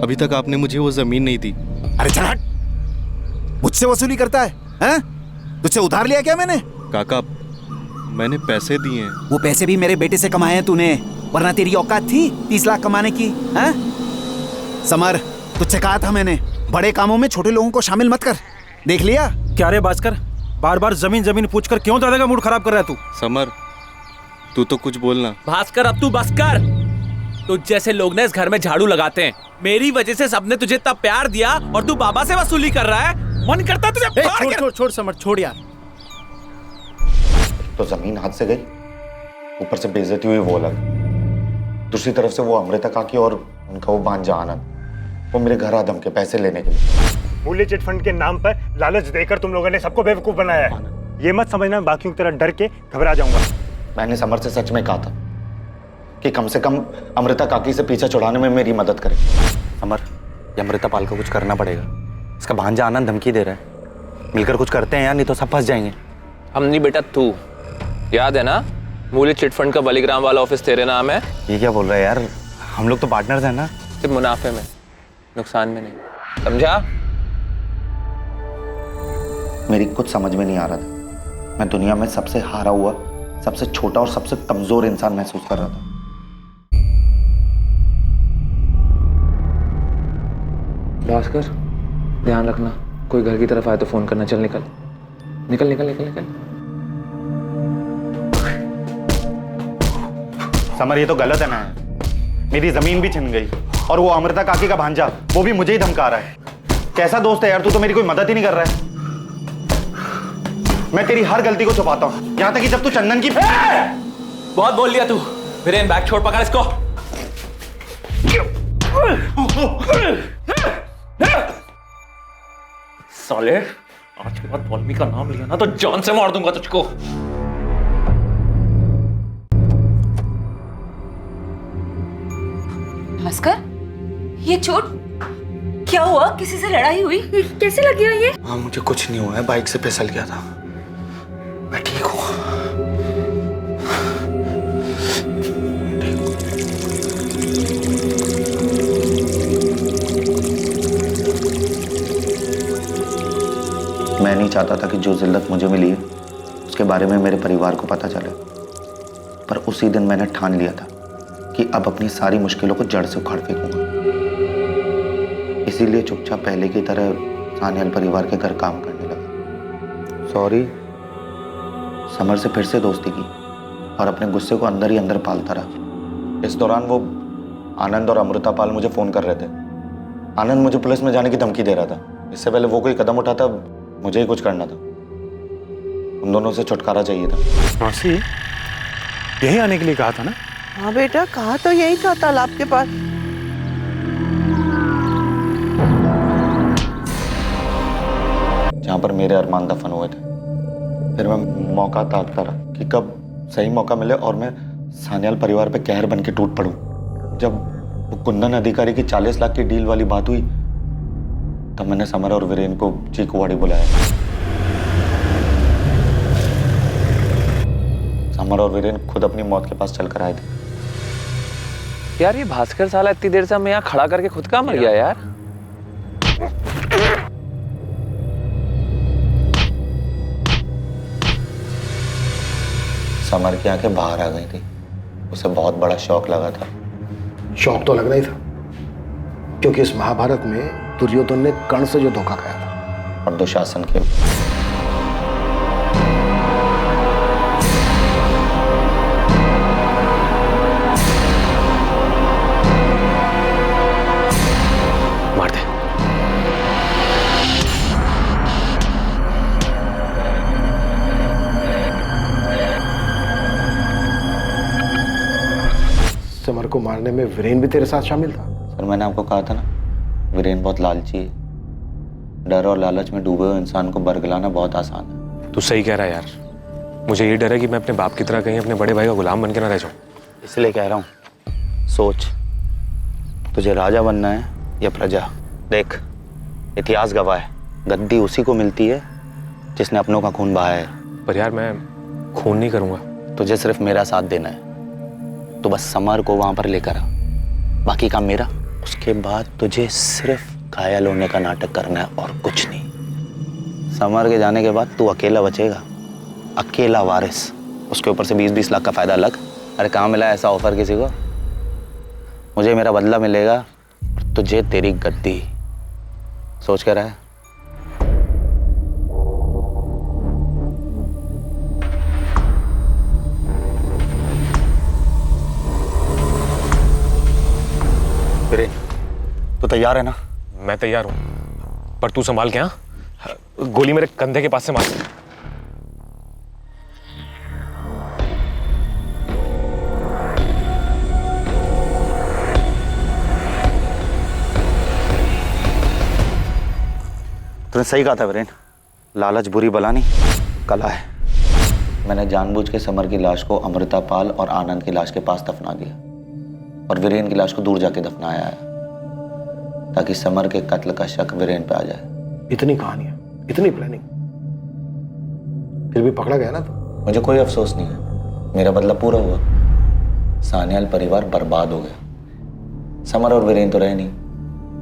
अभी तक आपने मुझे वो जमीन नहीं दी। अरे चल हट, मुझसे वसूली करता है हैं? तुझसे उधार लिया क्या मैंने? काका मैंने पैसे दिए हैं। वो पैसे भी मेरे बेटे से कमाए हैं तूने, वरना तेरी औकात थी 30 लाख कमाने की? हैं? समर, तुझसे कहा था मैंने, बड़े कामों में छोटे लोगों को शामिल मत कर। देख लिया? क्या रे भास्कर, बार बार जमीन जमीन पूछकर क्यों दादा का मूड खराब कर रहा है तू? समर तू तो कुछ बोलना। भास्कर अब तू बस कर। तुझ जैसे लोग ना इस घर में झाड़ू लगाते हैं। मेरी वजह से सबने तुझे इतना प्यार दिया और तू बाबा से वसूली कर रहा है। मन करता तुझे छोड़ समर, छोड़ यार। तो जमीन हाथ से गई, ऊपर से बेइज्जती हुई वो अलग। दूसरी तरफ से वो अमृता काकी और उनका वो भांजा आनंद, वो मेरे घर आदम के पैसे लेने के लिए। मूल्य चिट फंड के नाम पर लालच देकर तुम लोगों ने सबको बेवकूफ बनाया है। ये मत समझना बाकियों की तरह डर के घबरा जाऊंगा। मैंने समर से सच में कहा था कि कम से कम अमृता काकी से पीछा छुड़ाने में मेरी मदद करे। समर, ये अमृता पाल को कुछ करना पड़ेगा। इसका भांजा आनंद धमकी दे रहा है। मिलकर कुछ करते हैं यार, नहीं तो सब फंस जाएंगे। हम नहीं बेटा, तू याद है ना, मूल्य चिट फंड का बलिग्राम वाला ऑफिस तेरे नाम है। ये क्या बोल रहा है यार, हम लोग तो पार्टनर्स हैं ना। सिर्फ मुनाफे में, नुकसान में नहीं, समझा? मेरी कुछ समझ में नहीं आ रहा था। मैं दुनिया में सबसे हारा हुआ, सबसे छोटा और सबसे कमजोर इंसान महसूस कर रहा था। भास्कर ध्यान रखना, कोई घर की तरफ आए तो फोन करना। चल निकल निकल निकल निकल निकल। समर, ये तो गलत है ना। मेरी जमीन भी छिन गई और वो अमृता काकी का भांजा, वो भी मुझे ही धमका रहा है। कैसा दोस्त है यार तू, तो मेरी कोई मदद ही नहीं कर रहा है। मैं तेरी हर गलती को छुपाता हूं, यहां तक कि जब तू चंदन की बहुत बोल लिया तू। वीरेन बैग छोड़, पकड़ इसको। साले, आज के बाद बॉल्मी का नाम लिया ना तो जान से मार दूंगा तुझको। भास्कर, ये चोट क्या हुआ? किसी से लड़ाई हुई? कैसे लगी है ये? हाँ, मुझे कुछ नहीं हुआ है, बाइक से फिसल गया था। मैं ठीक हूँ। मैं नहीं चाहता था कि जो जिल्लत मुझे मिली है उसके बारे में मेरे परिवार को पता चले, पर उसी दिन मैंने ठान लिया था कि अब अपनी सारी मुश्किलों को जड़ से उखाड़ फेंकूंगा। इसीलिए चुपचाप पहले की तरह सान्याल परिवार के घर काम करने लगा। सॉरी, समर से फिर से दोस्ती की और अपने गुस्से को अंदर ही अंदर पालता रहा। इस दौरान वो आनंद और अमृता पाल मुझे फोन कर रहे थे। आनंद मुझे पुलिस में जाने की धमकी दे रहा था। इससे पहले वो कोई कदम उठाता, मुझे ही कुछ करना था। उन दोनों से छुटकारा चाहिए था। मौसी, यही आने के लिए कहा था ना? हाँ बेटा, कहा तो यही था, तालाब के पास। जहाँ पर मेरे अरमान दफन हुए थे। फिर मैं मौका ताकता रहा कि कब सही मौका मिले और मैं सान्याल परिवार पे कहर बन के टूट पड़ूं। जब वो कुंदन अधिकारी की 40 लाख की डील वाली बात हुई, तब मैंने समर और वीरेन को चीकूवाड़ी बुलाया। समर और वीरेन खुद अपनी मौत के पास चलकर आए थे। यार ये भास्कर साला इतनी देर से हमें यहाँ खड़ा करके खुद का मर गया यार। समर की आंखें बाहर आ गई थी। उसे बहुत बड़ा शौक लगा था। शौक तो लगना ही था, क्योंकि इस महाभारत में दुर्योधन ने कर्ण से जो धोखा खाया था। और दुशासन के मार दे। समर को मारने में वीरेन भी तेरे साथ शामिल था? सर, मैंने आपको कहा था ना, वीरेन बहुत लालची है। डर और लालच में डूबे हुए इंसान को बरगलाना बहुत आसान है। तू सही कह रहा है यार। मुझे ये डर है कि मैं अपने बाप की तरह कहीं अपने बड़े भाई का गुलाम बन के ना रह जाऊं। इसलिए कह रहा हूँ, सोच, तुझे राजा बनना है या प्रजा? देख, इतिहास गवाह है, गद्दी उसी को मिलती है जिसने अपनों का खून बहाया है। पर यार मैं खून नहीं करूंगा। तुझे सिर्फ मेरा साथ देना है। तो बस समर को वहां पर लेकर आ, बाकी काम मेरा। उसके बाद तुझे सिर्फ घायल होने का नाटक करना है और कुछ नहीं। समर के जाने के बाद तू अकेला बचेगा, अकेला वारिस, उसके ऊपर से 20-20 लाख का फायदा अलग। अरे कहाँ मिला ऐसा ऑफर किसी को? मुझे मेरा बदला मिलेगा और तुझे तेरी गद्दी। सोच कर रहा है? तो तैयार है ना? मैं तैयार हूं, पर तू संभाल के। हाँ, गोली मेरे कंधे के पास से मार। तूने सही कहा था वीरेन, लालच बुरी बला नहीं, कला है। मैंने जानबूझ के समर की लाश को अमृता पाल और आनंद की लाश के पास दफना दिया और वीरेन की लाश को दूर जाके दफनाया है, ताकि समर के कत्ल का शक वीरेन पे आ जाए। इतनी कहानियां, इतनी प्लानिंग, फिर भी पकड़ा गया ना तू? मुझे कोई अफसोस नहीं है, मेरा बदला पूरा हुआ। सान्याल परिवार बर्बाद हो गया। समर और वीरेन तो रहे नहीं,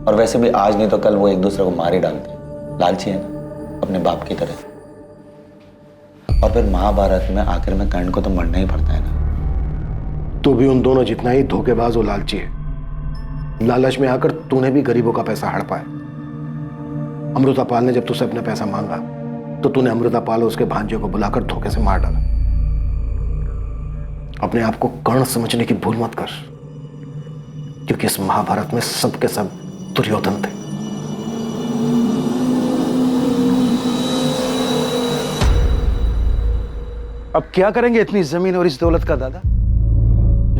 और वैसे भी आज नहीं तो कल वो एक दूसरे को मार ही डालते। लालची है ना, अपने बाप की तरह। और फिर महाभारत में आखिर में कर्ण को तो मरना ही पड़ता है ना। तू भी उन दोनों जितना ही धोखेबाज और लालची है। लालच में आकर तूने भी गरीबों का पैसा हड़पा है। अमृता पाल ने जब तुझसे अपना पैसा मांगा तो तूने अमृता पाल और उसके भांजे को बुलाकर धोखे से मार डाला। अपने आप को कर्ण समझने की भूल मत कर, क्योंकि इस महाभारत में सब के सब दुर्योधन थे। अब क्या करेंगे इतनी जमीन और इस दौलत का दादा?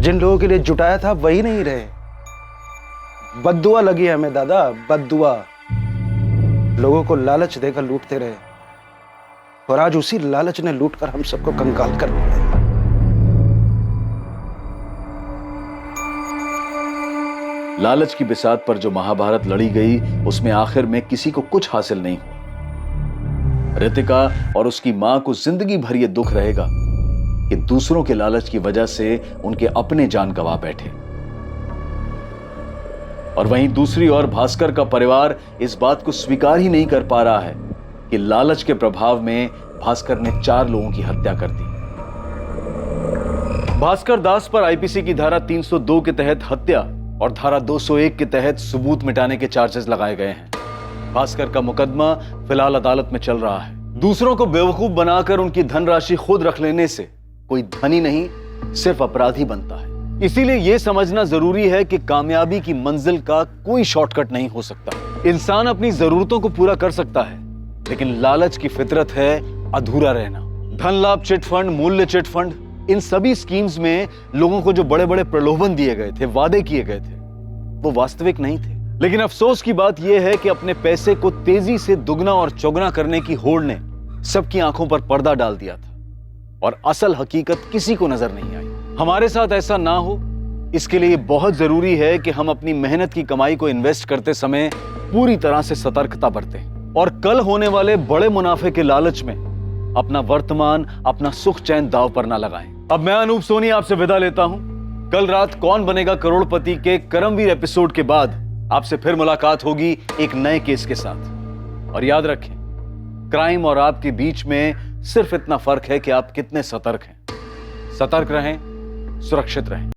जिन लोगों के लिए जुटाया था वही नहीं रहे। बद्दुआ लगी है हमें दादा, बद्दुआ। लोगों को लालच देकर लूटते रहे, और आज उसी लालच ने लूटकर हम सबको कंगाल कर दिया। लालच की बिसात पर जो महाभारत लड़ी गई, उसमें आखिर में किसी को कुछ हासिल नहीं हुआ। रितिका और उसकी मां को जिंदगी भर यह दुख रहेगा कि दूसरों के लालच की वजह से उनके अपने जान गंवा बैठे। और वहीं दूसरी ओर भास्कर का परिवार इस बात को स्वीकार ही नहीं कर पा रहा है कि लालच के प्रभाव में भास्कर ने 4 लोगों की हत्या कर दी। भास्कर दास पर आईपीसी की धारा 302 के तहत हत्या और धारा 201 के तहत सबूत मिटाने के चार्जेस लगाए गए हैं। भास्कर का मुकदमा फिलहाल अदालत में चल रहा है। दूसरों को बेवकूफ बनाकर उनकी धनराशि खुद रख लेने से कोई धनी नहीं, सिर्फ अपराधी बनता है। इसीलिए यह समझना जरूरी है कि कामयाबी की मंजिल का कोई शॉर्टकट नहीं हो सकता। इंसान अपनी जरूरतों को पूरा कर सकता है, लेकिन लालच की फितरत है अधूरा रहना। धन लाभ चिट फंड, मूल्य चिट फंड, इन सभी स्कीम्स में लोगों को जो बड़े बड़े प्रलोभन दिए गए थे, वादे किए गए थे, वो वास्तविक नहीं थे। लेकिन अफसोस की बात यह है कि अपने पैसे को तेजी से दुगना और चौगुना करने की होड़ ने सबकी आंखों पर पर्दा डाल दिया था, और असल हकीकत किसी को नजर नहीं आई। हमारे साथ ऐसा ना हो, इसके लिए बहुत जरूरी है कि हम अपनी मेहनत की कमाई को इन्वेस्ट करते समय पूरी तरह से सतर्कता बरतें और कल होने वाले बड़े मुनाफे के लालच में अपना वर्तमान, अपना सुख चैन दांव पर ना लगाएं। अब मैं अनूप सोनी आपसे विदा लेता हूं। कल रात कौन बनेगा करोड़पति के करमवीर एपिसोड के बाद आपसे फिर मुलाकात होगी एक नए केस के साथ। और याद रखें, क्राइम और आपके बीच में सिर्फ इतना फर्क है कि आप कितने सतर्क हैं। सतर्क रहें, सुरक्षित रहें।